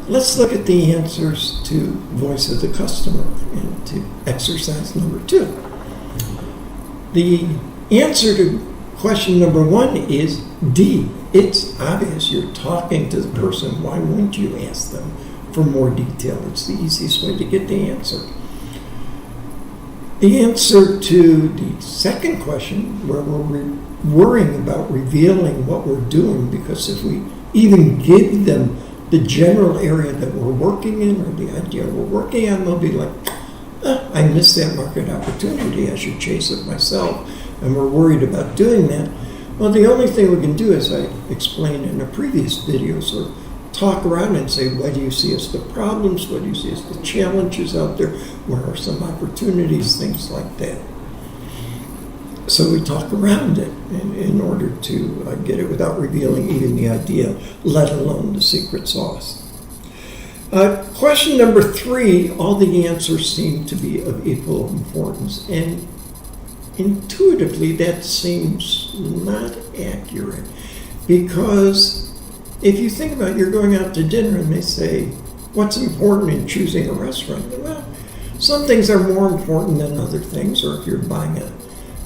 Let's look at the answers to voice of the customer and to exercise number 2. The answer to question number 1 is D. It's obvious you're talking to the person. Why wouldn't you ask them for more detail? It's the easiest way to get the answer. The answer to the second question, where we're worrying about revealing what we're doing, because if we even give them the general area that we're working in or the idea we're working on, they'll be like, I missed that market opportunity. I should chase it myself. And we're worried about doing that. Well, the only thing we can do, as I explained in a previous video, sort of talk around and say, what do you see as the problems? What do you see as the challenges out there? Where are some opportunities? Things like that. So we talk around it in order to get it without revealing even the idea, let alone the secret sauce. Question number 3, all the answers seem to be of equal importance. And intuitively, that seems not accurate. Because if you think about it, you're going out to dinner and they say, what's important in choosing a restaurant? Well, some things are more important than other things. Or if you're buying a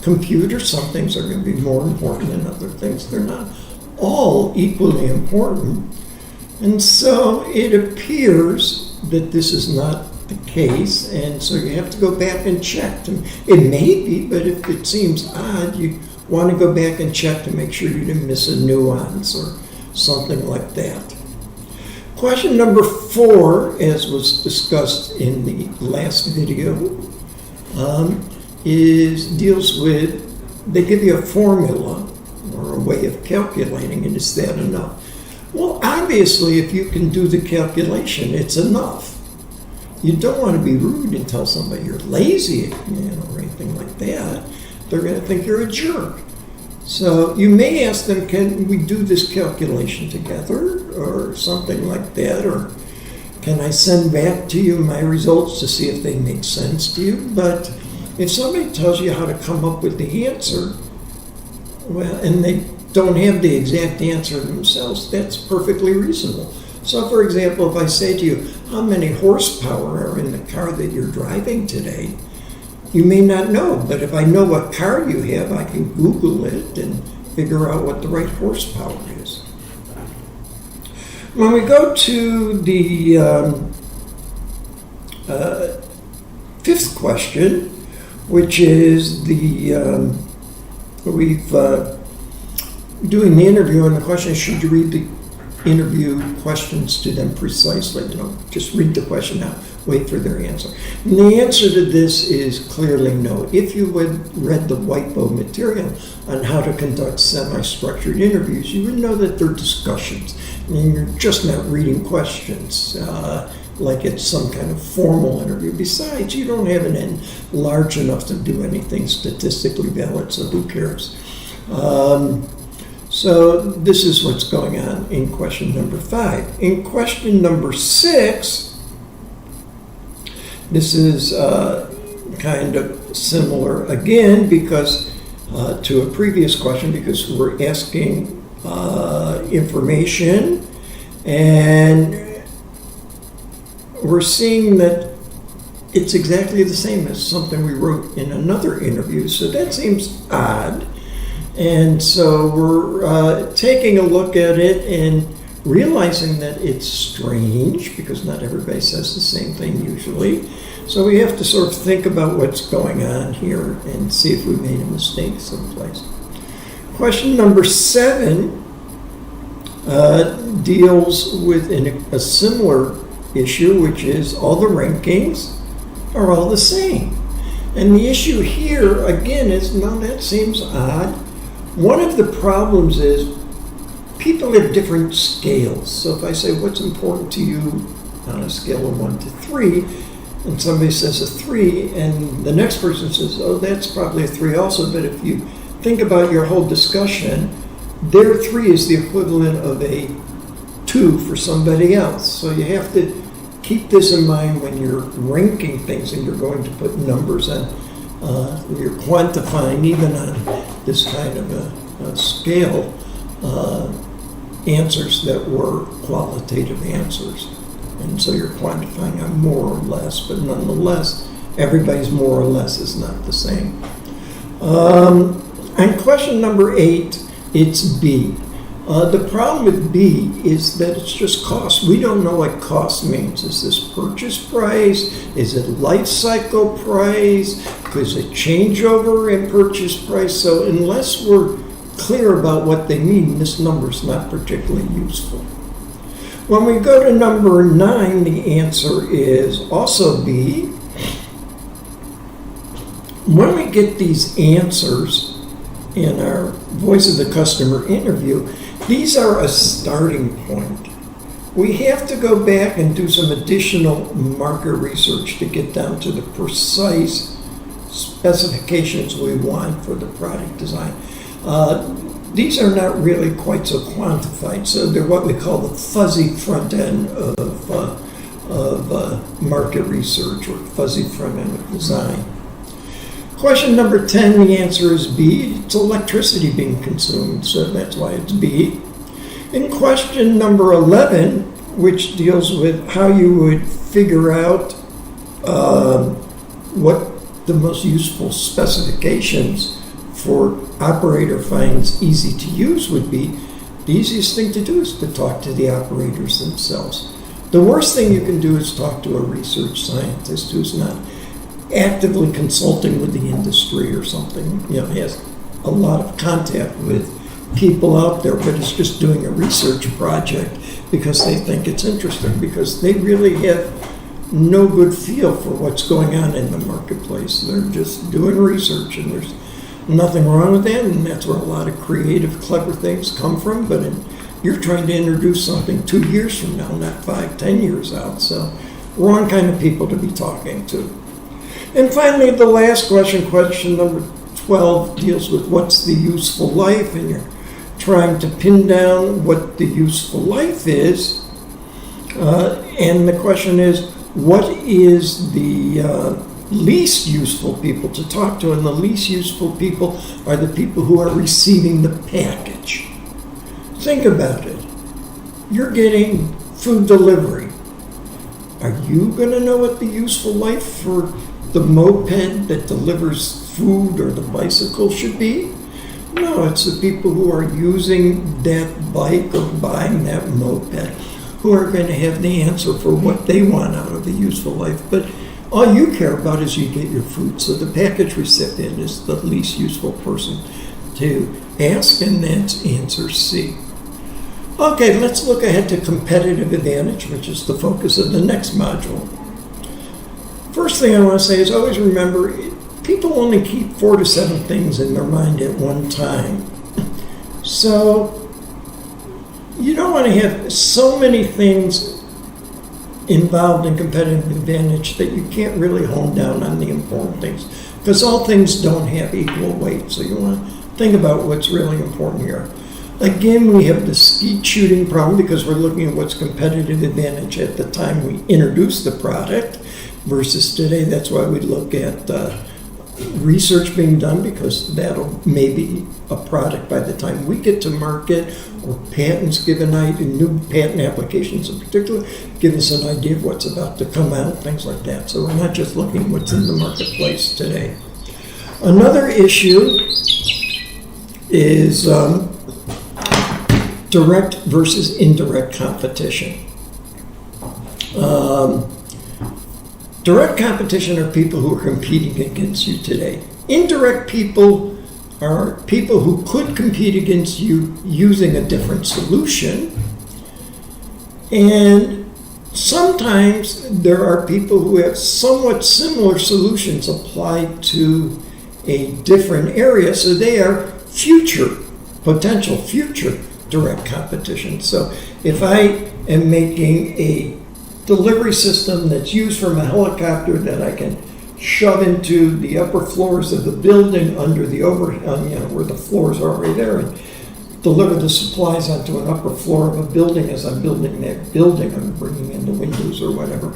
computer, some things are going to be more important than other things. They're not all equally important. And so it appears that this is not the case, and so you have to go back and check. It may be, but if it seems odd, you want to go back and check to make sure you didn't miss a nuance or something like that. Question number 4, as was discussed in the last video, deals with, they give you a formula or a way of calculating it. Is that enough? Well, obviously, if you can do the calculation, it's enough. You don't want to be rude and tell somebody you're lazy, or anything like that. They're going to think you're a jerk. So you may ask them, can we do this calculation together or something like that? Or can I send back to you my results to see if they make sense to you? But if somebody tells you how to come up with the answer, well, and they don't have the exact answer themselves, that's perfectly reasonable. So, for example, if I say to you, how many horsepower are in the car that you're driving today? You may not know, but if I know what car you have, I can Google it and figure out what the right horsepower is. When we go to the 5th question, which is doing the interview, and the question is, should you read the interview questions to them precisely? Just read the question out, wait for their answer. And the answer to this is clearly no. If you had read the Whitebow material on how to conduct semi-structured interviews, you would know that they're discussions, and you're just not reading questions like it's some kind of formal interview. Besides, you don't have an end large enough to do anything statistically valid, so who cares? So this is what's going on in question number 5. In question number 6, this is kind of similar again because to a previous question, because we're asking information and we're seeing that it's exactly the same as something we wrote in another interview. So that seems odd. And so we're taking a look at it and realizing that it's strange because not everybody says the same thing usually. So we have to sort of think about what's going on here and see if we made a mistake someplace. Question number 7 deals with a similar issue, which is all the rankings are all the same. And the issue here, again, is, no, that seems odd. One of the problems is people have different scales. So if I say, what's important to you on a scale of 1 to 3, and somebody says a 3, and the next person says, oh, that's probably a 3 also, but if you think about your whole discussion, their 3 is the equivalent of a 2 for somebody else. So you have to keep this in mind when you're ranking things and you're going to put numbers on. You're quantifying even on this kind of a scale answers that were qualitative answers. And so you're quantifying on more or less, but nonetheless, everybody's more or less is not the same. And question number 8, it's B. The problem with B is that it's just cost. We don't know what cost means. Is this purchase price? Is it life cycle price? Is it changeover in purchase price? So unless we're clear about what they mean, this number is not particularly useful. When we go to number 9, the answer is also B. When we get these answers in our Voice of the Customer interview, these are a starting point. We have to go back and do some additional market research to get down to the precise specifications we want for the product design. These are not really quite so quantified, so they're what we call the fuzzy front end of market research, or fuzzy front end of design. Question number 10, the answer is B. It's electricity being consumed, so that's why it's B. In question number 11, which deals with how you would figure out what the most useful specifications for operator finds easy to use would be, the easiest thing to do is to talk to the operators themselves. The worst thing you can do is talk to a research scientist who's not actively consulting with the industry or something, has a lot of contact with people out there, but is just doing a research project because they think it's interesting, because they really have no good feel for what's going on in the marketplace. They're just doing research, and there's nothing wrong with that, and that's where a lot of creative, clever things come from, but you're trying to introduce something 2 years from now, not 5, 10 years out, so wrong kind of people to be talking to. And finally, the last question, question number 12, deals with what's the useful life, and you're trying to pin down what the useful life is. And the question is, what is the least useful people to talk to? And the least useful people are the people who are receiving the package. Think about it. You're getting food delivery. Are you going to know what the useful life for the moped that delivers food or the bicycle should be? No, it's the people who are using that bike or buying that moped who are going to have the answer for what they want out of the useful life. But all you care about is you get your food. So the package recipient is the least useful person to ask, and that's answer C. Okay, let's look ahead to competitive advantage, which is the focus of the next module. First thing I want to say is always remember, people only keep 4 to 7 things in their mind at one time. So you don't want to have so many things involved in competitive advantage that you can't really hone down on the important things, because all things don't have equal weight. So you want to think about what's really important here. Again, we have the skeet shooting problem because we're looking at what's competitive advantage at the time we introduce the product versus today. That's why we look at research being done, because that'll maybe a product by the time we get to market, or patents given out, and new patent applications in particular give us an idea of what's about to come out, things like that. So we're not just looking at what's in the marketplace today. Another issue is direct versus indirect competition. Direct competition are people who are competing against you today. Indirect people are people who could compete against you using a different solution. And sometimes there are people who have somewhat similar solutions applied to a different area, so they are potential future direct competition. So if I am making a delivery system that's used from a helicopter that I can shove into the upper floors of the building under the where the floors are already there, and deliver the supplies onto an upper floor of a building as I'm building that building, I'm bringing in the windows or whatever.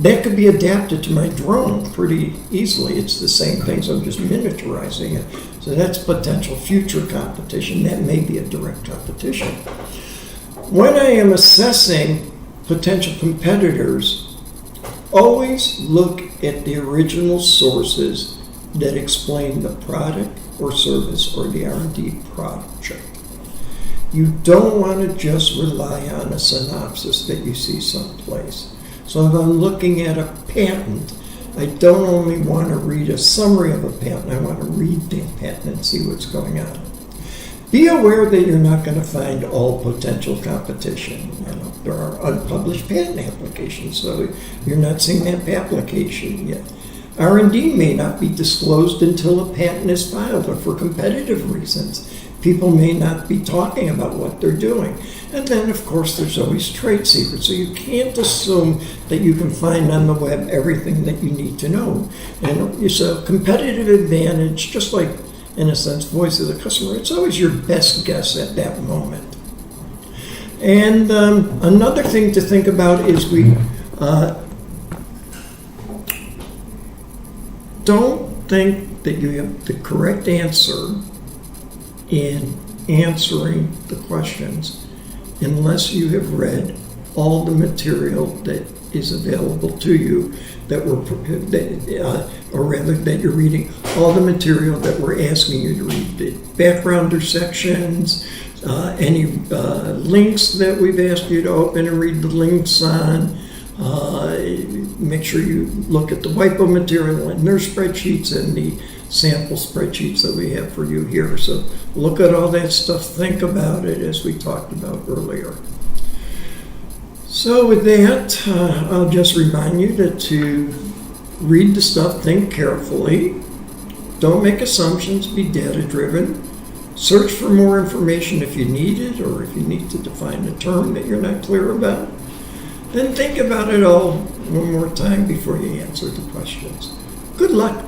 That could be adapted to my drone pretty easily. It's the same thing, so I'm just miniaturizing it. So that's potential future competition. That may be a direct competition. When I am assessing potential competitors, always look at the original sources that explain the product or service or the R&D project. You don't want to just rely on a synopsis that you see someplace. So if I'm looking at a patent, I don't only want to read a summary of a patent, I want to read the patent and see what's going on. Be aware that you're not going to find all potential competition. There are unpublished patent applications, so you're not seeing that application yet. R&D may not be disclosed until a patent is filed, or for competitive reasons. People may not be talking about what they're doing. And then, of course, there's always trade secrets. So you can't assume that you can find on the web everything that you need to know. And it's a competitive advantage, just like, in a sense, voice of the customer. It's always your best guess at that moment. And another thing to think about is don't think that you have the correct answer in answering the questions unless you have read all the material that is available to you, or rather that you're reading all the material that we're asking you to read, the backgrounder sections, any links that we've asked you to open and read the links on. Make sure you look at the WIPO material and their spreadsheets and the sample spreadsheets that we have for you here. So look at all that stuff, think about it as we talked about earlier. So with that, I'll just remind you that to read the stuff, think carefully, don't make assumptions, be data driven, search for more information if you need it, or if you need to define a term that you're not clear about. Then think about it all one more time before you answer the questions. Good luck.